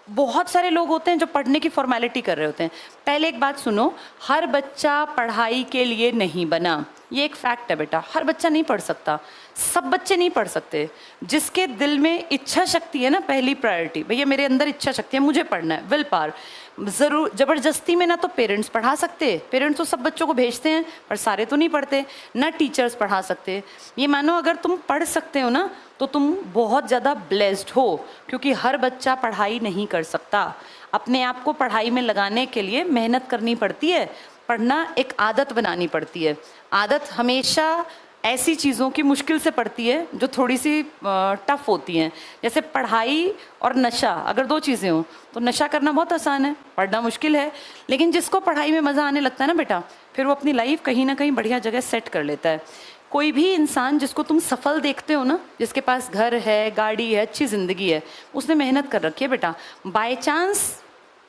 बहुत सारे लोग होते हैं जो पढ़ने की फॉर्मेलिटी कर रहे होते हैं। पहले एक बात सुनो, हर बच्चा पढ़ाई के लिए नहीं बना, ये एक फैक्ट है बेटा। हर बच्चा नहीं पढ़ सकता, सब बच्चे नहीं पढ़ सकते। जिसके दिल में इच्छा शक्ति है ना, पहली प्रायोरिटी, भैया मेरे अंदर इच्छा शक्ति है, मुझे पढ़ना है, विल पावर। ज़रूर जबरदस्ती में ना तो पेरेंट्स पढ़ा सकते, पेरेंट्स तो सब बच्चों को भेजते हैं पर सारे तो नहीं पढ़ते, ना टीचर्स पढ़ा सकते। ये मानो अगर तुम पढ़ सकते हो ना तो तुम बहुत ज़्यादा ब्लेस्ड हो, क्योंकि हर बच्चा पढ़ाई नहीं कर सकता। अपने आप को पढ़ाई में लगाने के लिए मेहनत करनी पड़ती है, पढ़ना एक आदत बनानी पड़ती है। आदत हमेशा ऐसी चीज़ों की मुश्किल से पड़ती है जो थोड़ी सी टफ होती हैं। जैसे पढ़ाई और नशा, अगर दो चीज़ें हों तो नशा करना बहुत आसान है, पढ़ना मुश्किल है। लेकिन जिसको पढ़ाई में मज़ा आने लगता है ना बेटा, फिर वो अपनी लाइफ कहीं ना कहीं बढ़िया जगह सेट कर लेता है। कोई भी इंसान जिसको तुम सफल देखते हो ना, जिसके पास घर है, गाड़ी है, अच्छी ज़िंदगी है, उसने मेहनत कर रखी है बेटा। बाय चांस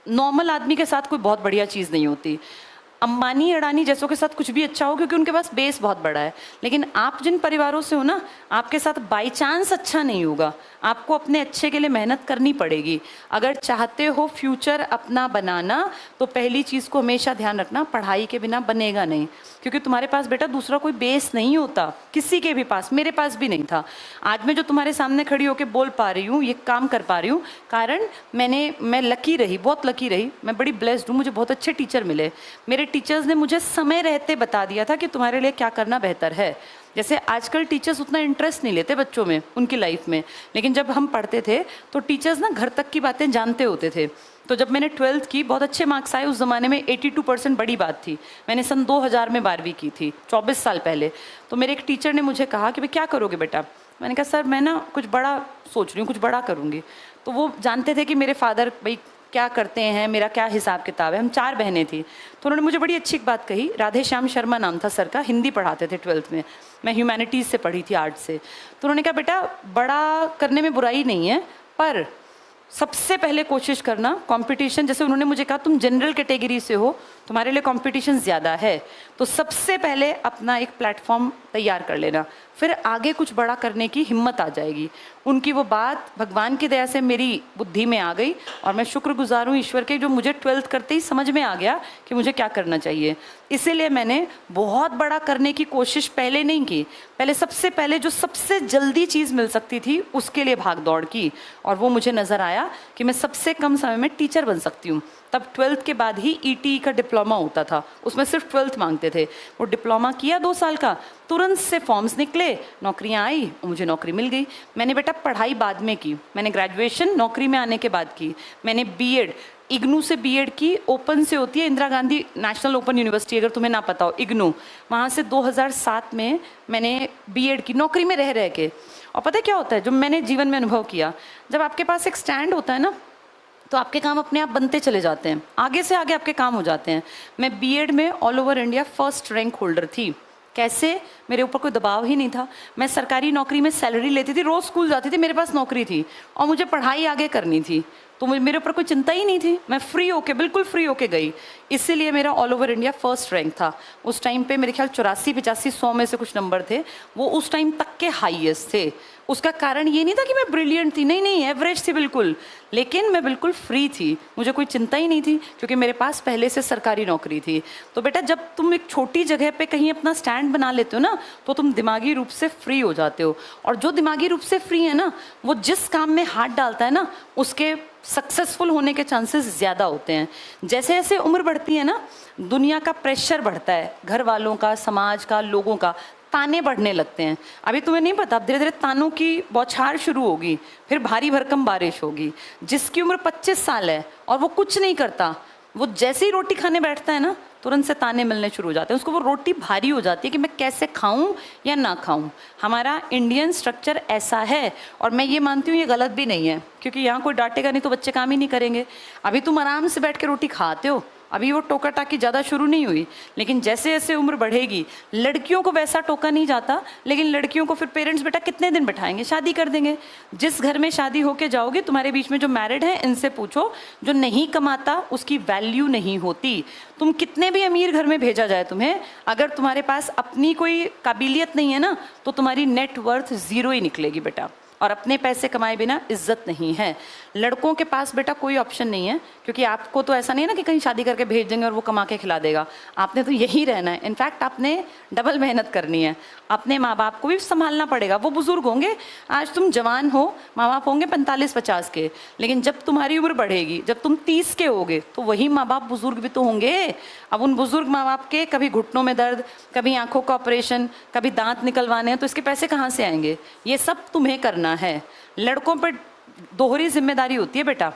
नॉर्मल आदमी के साथ कोई बहुत बढ़िया चीज़ नहीं होती। अंबानी अडानी जैसों के साथ कुछ भी अच्छा हो क्योंकि उनके पास बेस बहुत बड़ा है। लेकिन आप जिन परिवारों से हो ना, आपके साथ बाई चांस अच्छा नहीं होगा। आपको अपने अच्छे के लिए मेहनत करनी पड़ेगी। अगर चाहते हो फ्यूचर अपना बनाना तो पहली चीज़ को हमेशा ध्यान रखना, पढ़ाई के बिना बनेगा नहीं। क्योंकि तुम्हारे पास बेटा दूसरा कोई बेस नहीं होता, किसी के भी पास, मेरे पास भी नहीं था। आज मैं जो तुम्हारे सामने खड़ी होकर बोल पा रही हूँ, ये काम कर पा रही हूँ, कारण मैं लकी रही, बहुत लकी रही, मैं बड़ी ब्लेस्ड हूँ। मुझे बहुत अच्छे टीचर मिले। मेरे टीचर्स ने मुझे समय रहते बता दिया था कि तुम्हारे लिए क्या करना बेहतर है। जैसे आजकल टीचर्स उतना इंटरेस्ट नहीं लेते बच्चों में, उनकी लाइफ में, लेकिन जब हम पढ़ते थे तो टीचर्स ना घर तक की बातें जानते होते थे। तो जब मैंने 12th की, बहुत अच्छे मार्क्स आए। उस ज़माने में 82% बड़ी बात थी। मैंने सन 2000 में 12वीं की थी, 24 साल पहले। तो मेरे एक टीचर ने मुझे कहा कि भाई क्या करोगे बेटा। मैंने कहा सर मैं ना कुछ बड़ा सोच रही हूँ, कुछ बड़ा करूँगी। तो वो जानते थे कि मेरे फादर भाई क्या करते हैं, मेरा क्या हिसाब किताब है। हम 4 बहनें थी। तो उन्होंने मुझे बड़ी अच्छी एक बात कही। राधे श्याम शर्मा नाम था सर का, हिंदी पढ़ाते थे 12th में। मैं ह्यूमैनिटीज़ से पढ़ी थी, आर्ट से। तो उन्होंने कहा बेटा बड़ा करने में बुराई नहीं है, पर सबसे पहले कोशिश करना कंपटीशन, जैसे उन्होंने मुझे कहा तुम जनरल कैटेगरी से हो, तुम्हारे लिए कंपटीशन ज़्यादा है, तो सबसे पहले अपना एक प्लेटफॉर्म तैयार कर लेना, फिर आगे कुछ बड़ा करने की हिम्मत आ जाएगी। उनकी वो बात भगवान की दया से मेरी बुद्धि में आ गई और मैं शुक्रगुजार हूँ ईश्वर के, जो मुझे 12th करते ही समझ में आ गया कि मुझे क्या करना चाहिए। इसीलिए मैंने बहुत बड़ा करने की कोशिश पहले नहीं की, पहले सबसे पहले जो सबसे जल्दी चीज़ मिल सकती थी उसके लिए भाग दौड़ की, और वो मुझे नज़र आया कि मैं सबसे कम समय में टीचर बन सकती हूँ। तब 12th के बाद ही ईटी का डिप्लोमा होता था, उसमें सिर्फ 12th मांगते थे। वो डिप्लोमा किया 2 साल का, तुरंत से फॉर्म्स निकले, नौकरियां आई और मुझे नौकरी मिल गई। मैंने बेटा पढ़ाई बाद में की, मैंने ग्रेजुएशन नौकरी में आने के बाद की। मैंने बीएड इग्नू से बीएड की, ओपन से होती है Indira Gandhi national open university, अगर तुम्हें ना पता हो, इग्नू, वहाँ से 2007 में मैंने बीएड की, नौकरी में रह रह के। और पता है क्या होता है, जो मैंने जीवन में अनुभव किया, जब आपके पास एक स्टैंड होता है ना, तो आपके काम अपने आप बनते चले जाते हैं, आगे से आगे आपके काम हो जाते हैं। मैं बीएड में all over India first rank holder थी। कैसे? मेरे ऊपर कोई दबाव ही नहीं था। मैं सरकारी नौकरी में सैलरी लेती थी, रोज़ स्कूल जाती थी, मेरे पास नौकरी थी और मुझे पढ़ाई आगे करनी थी, तो मेरे ऊपर कोई चिंता ही नहीं थी। मैं फ्री होके, बिल्कुल फ्री होके गई, इसीलिए मेरा all over India first rank था। उस टाइम पे मेरे ख्याल 84, 85, 100 में से कुछ नंबर थे, वो उस टाइम तक के हाईएस्ट थे। उसका कारण ये नहीं था कि मैं ब्रिलियंट थी, नहीं, एवरेज थी बिल्कुल, लेकिन मैं बिल्कुल फ्री थी, मुझे कोई चिंता ही नहीं थी, क्योंकि मेरे पास पहले से सरकारी नौकरी थी। तो बेटा जब तुम एक छोटी जगह पे कहीं अपना स्टैंड बना लेते हो ना, तो तुम दिमागी रूप से फ्री हो जाते हो। और जो दिमागी रूप से फ्री है ना, वो जिस काम में हाथ डालता है ना, उसके सक्सेसफुल होने के चांसेस ज़्यादा होते हैं। जैसे जैसे उम्र बढ़ती है ना, दुनिया का प्रेशर बढ़ता है, घर वालों का, समाज का, लोगों का, ताने बढ़ने लगते हैं। अभी तुम्हें नहीं पता, अब धीरे धीरे तानों की बौछार शुरू होगी, फिर भारी भरकम बारिश होगी। जिसकी उम्र 25 साल है और वो कुछ नहीं करता, वो जैसे ही रोटी खाने बैठता है ना, तुरंत से ताने मिलने शुरू हो जाते हैं। उसको वो रोटी भारी हो जाती है कि मैं कैसे खाऊं या ना खाऊं। हमारा इंडियन स्ट्रक्चर ऐसा है, और मैं ये मानती हूँ ये गलत भी नहीं है, क्योंकि यहाँ कोई डांटेगा नहीं तो बच्चे काम ही नहीं करेंगे। अभी तुम आराम से बैठ के रोटी खाते हो, अभी वो टोका टाकी ज़्यादा शुरू नहीं हुई, लेकिन जैसे जैसे उम्र बढ़ेगी, लड़कियों को वैसा टोका नहीं जाता, लेकिन लड़कियों को फिर पेरेंट्स बेटा कितने दिन बैठाएंगे, शादी कर देंगे। जिस घर में शादी होके जाओगे, तुम्हारे बीच में जो मैरिड हैं, इनसे पूछो, जो नहीं कमाता उसकी वैल्यू नहीं होती। तुम कितने भी अमीर घर में भेजा जाए तुम्हें, अगर तुम्हारे पास अपनी कोई काबिलियत नहीं है ना, तो तुम्हारी नेटवर्थ ज़ीरो ही निकलेगी बेटा। और अपने पैसे कमाए बिना इज्जत नहीं है। लड़कों के पास बेटा कोई ऑप्शन नहीं है, क्योंकि आपको तो ऐसा नहीं है ना कि कहीं शादी करके भेज देंगे और वो कमा के खिला देगा। आपने तो यही रहना है। इनफैक्ट आपने डबल मेहनत करनी है, अपने माँ बाप को भी संभालना पड़ेगा। वो बुजुर्ग होंगे, आज तुम जवान हो, माँ बाप होंगे 45-50 के, लेकिन जब तुम्हारी उम्र बढ़ेगी, जब तुम 30 के होगे, तो वही माँ बाप बुजुर्ग भी तो होंगे। अब उन बुजुर्ग माँ बाप के कभी घुटनों में दर्द, कभी आंखों का ऑपरेशन, कभी दांत निकलवाने हैं, तो इसके पैसे कहाँ से आएंगे? ये सब तुम्हें करना है। लड़कों पर दोहरी जिम्मेदारी होती है बेटा,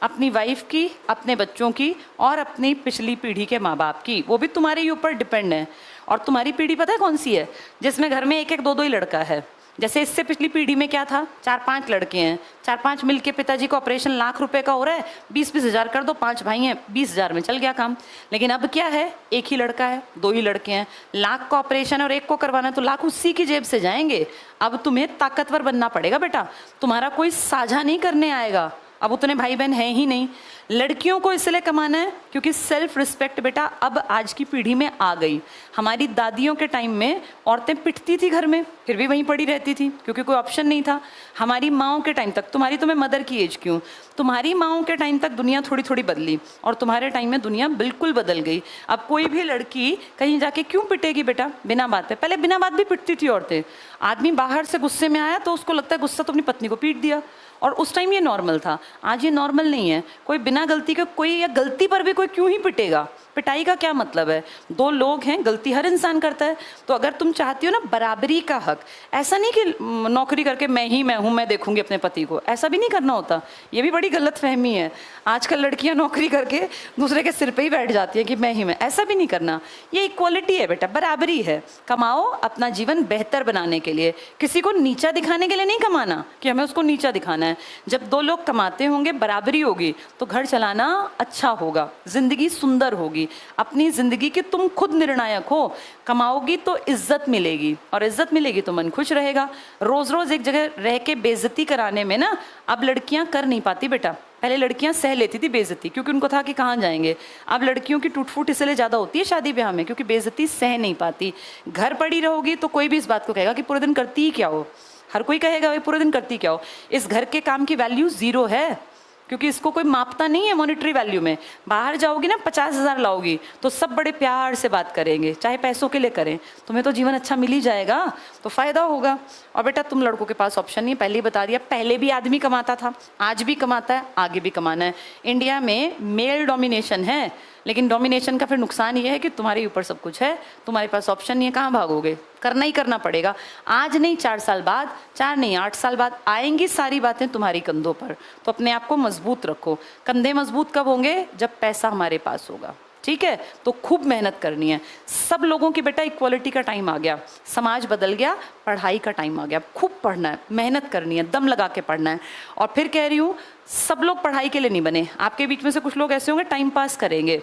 अपनी वाइफ की, अपने बच्चों की और अपनी पिछली पीढ़ी के माँ बाप की। वो भी तुम्हारे ही ऊपर डिपेंड है। और तुम्हारी पीढ़ी पता है कौन सी है? जिसमें घर में 1-1, 2-2 ही लड़का है। जैसे इससे पिछली पीढ़ी में क्या था, 4-5 लड़के हैं, 4-5 मिलके पिताजी का ऑपरेशन लाख रुपए का हो रहा है, 20-20 हज़ार कर दो, 5 भाई हैं, 20 हज़ार में चल गया काम। लेकिन अब क्या है, 1 ही लड़का है, 2 ही लड़के हैं, लाख का ऑपरेशन और 1 को करवाना, तो लाख उसी की जेब से जाएंगे। अब तुम्हें ताकतवर बनना पड़ेगा बेटा, तुम्हारा कोई साझा नहीं करने आएगा। अब उतने भाई बहन हैं ही नहीं। लड़कियों को इसलिए कमाना है क्योंकि सेल्फ रिस्पेक्ट बेटा अब आज की पीढ़ी में आ गई। हमारी दादियों के टाइम में औरतें पिटती थी घर में, फिर भी वहीं पड़ी रहती थी क्योंकि कोई ऑप्शन नहीं था। हमारी माँओं के टाइम तक, तुम्हारी तो मैं मदर की एज क्यों, तुम्हारी माँओं के टाइम तक दुनिया थोड़ी थोड़ी बदली और तुम्हारे टाइम में दुनिया बिल्कुल बदल गई। अब कोई भी लड़की कहीं जाके क्यों पिटेगी बेटा बिना बात पे? पहले बिना बात भी पिटती थी औरतें। आदमी बाहर से गुस्से में आया तो उसको लगता है गुस्सा तो अपनी पत्नी को पीट दिया, और उस टाइम ये नॉर्मल था। आज ये नॉर्मल नहीं है। कोई बिना गलती के कोई, या गलती पर भी कोई क्यों ही पिटेगा? पिटाई का क्या मतलब है? 2 लोग हैं, गलती हर इंसान करता है। तो अगर तुम चाहती हो ना बराबरी का हक, ऐसा नहीं कि नौकरी करके मैं हूँ, मैं देखूंगी अपने पति को, ऐसा भी नहीं करना होता। ये भी बड़ी गलत फहमी है। आजकल लड़कियां नौकरी करके दूसरे के सिर पे ही बैठ जाती है कि मैं ही मैं, ऐसा भी नहीं करना। ये इक्वालिटी है बेटा, बराबरी है। कमाओ अपना जीवन बेहतर बनाने के लिए, किसी को नीचा दिखाने के लिए नहीं कमाना कि हमें उसको नीचा दिखाना है। जब 2 लोग कमाते होंगे, बराबरी होगी, तो घर चलाना अच्छा होगा, जिंदगी सुंदर होगी। अपनी जिंदगी के तुम खुद निर्णायक हो। कमाओगी तो इज्जत मिलेगी, और इज्जत मिलेगी तो मन खुश रहेगा। रोज रोज एक जगह रह के बेइज्जती कराने में ना अब लड़कियां कर नहीं पाती बेटा। पहले लड़कियां सह लेती थी बेइज्जती, क्योंकि उनको था कि कहाँ जाएंगे। अब लड़कियों की टूट-फूट इसलिए ज़्यादा होती है शादी ब्याह में, क्योंकि बेइज्जती सह नहीं पाती। घर पड़ी रहोगी तो कोई भी इस बात को कहेगा कि पूरे दिन करती ही क्या हो। हर कोई कहेगा भाई पूरे दिन करती क्या हो। इस घर के काम की वैल्यू 0 है, क्योंकि इसको कोई मापता नहीं है मॉनेटरी वैल्यू में। बाहर जाओगी ना 50 हज़ार लाओगी तो सब बड़े प्यार से बात करेंगे, चाहे पैसों के लिए करें। तुम्हें तो जीवन अच्छा मिल ही जाएगा, तो फायदा होगा। और बेटा तुम लड़कों के पास ऑप्शन नहीं है, पहले ही बता दिया। पहले भी आदमी कमाता था, आज भी कमाता है, आगे भी कमाना है। इंडिया में मेल डोमिनेशन है, लेकिन डोमिनेशन का फिर नुकसान ये है कि तुम्हारे ऊपर सब कुछ है, तुम्हारे पास ऑप्शन नहीं है, कहाँ भागोगे? करना ही करना पड़ेगा। आज नहीं 4 साल बाद, 4 नहीं 8 साल बाद आएंगी सारी बातें तुम्हारी कंधों पर। तो अपने आप को मजबूत रखो। कंधे मजबूत कब होंगे? जब पैसा हमारे पास होगा। ठीक है, तो खूब मेहनत करनी है। सब लोगों की बेटा इक्वालिटी का टाइम आ गया, समाज बदल गया, पढ़ाई का टाइम आ गया। खूब पढ़ना है, मेहनत करनी है, दम लगा के पढ़ना है। और फिर कह रही हूँ, सब लोग पढ़ाई के लिए नहीं बने। आपके बीच में से कुछ लोग ऐसे होंगे टाइम पास करेंगे।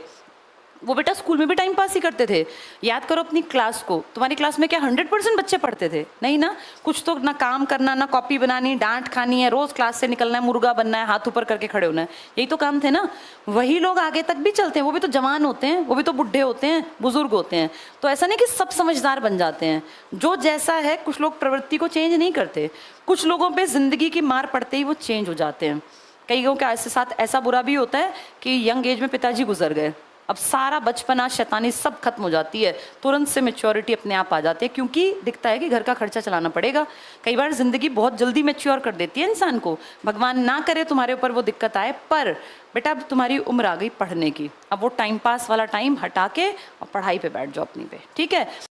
वो बेटा स्कूल में भी टाइम पास ही करते थे। याद करो अपनी क्लास को, तुम्हारी क्लास में क्या 100% बच्चे पढ़ते थे? नहीं ना। कुछ तो ना काम करना, ना कॉपी बनानी, डांट खानी है, रोज क्लास से निकलना है, मुर्गा बनना है, हाथ ऊपर करके खड़े होना है, यही तो काम थे ना। वही लोग आगे तक भी चलते हैं, वो भी तो जवान होते हैं, वो भी तो बुढ़े होते हैं, बुजुर्ग होते हैं। तो ऐसा नहीं कि सब समझदार बन जाते हैं। जो जैसा है, कुछ लोग प्रवृत्ति को चेंज नहीं करते, कुछ लोगों पर जिंदगी की मार पड़ते ही वो चेंज हो जाते हैं। कई लोगों के साथ ऐसा बुरा भी होता है कि यंग एज में पिताजी गुजर गए, अब सारा बचपना शैतानी सब खत्म हो जाती है, तुरंत से मैच्योरिटी अपने आप आ जाती है, क्योंकि दिखता है कि घर का खर्चा चलाना पड़ेगा। कई बार जिंदगी बहुत जल्दी मैच्योर कर देती है इंसान को। भगवान ना करे तुम्हारे ऊपर वो दिक्कत आए, पर बेटा अब तुम्हारी उम्र आ गई पढ़ने की। अब वो टाइम पास वाला टाइम हटा के और पढ़ाई पे बैठ जाओ अपनी पे, ठीक है।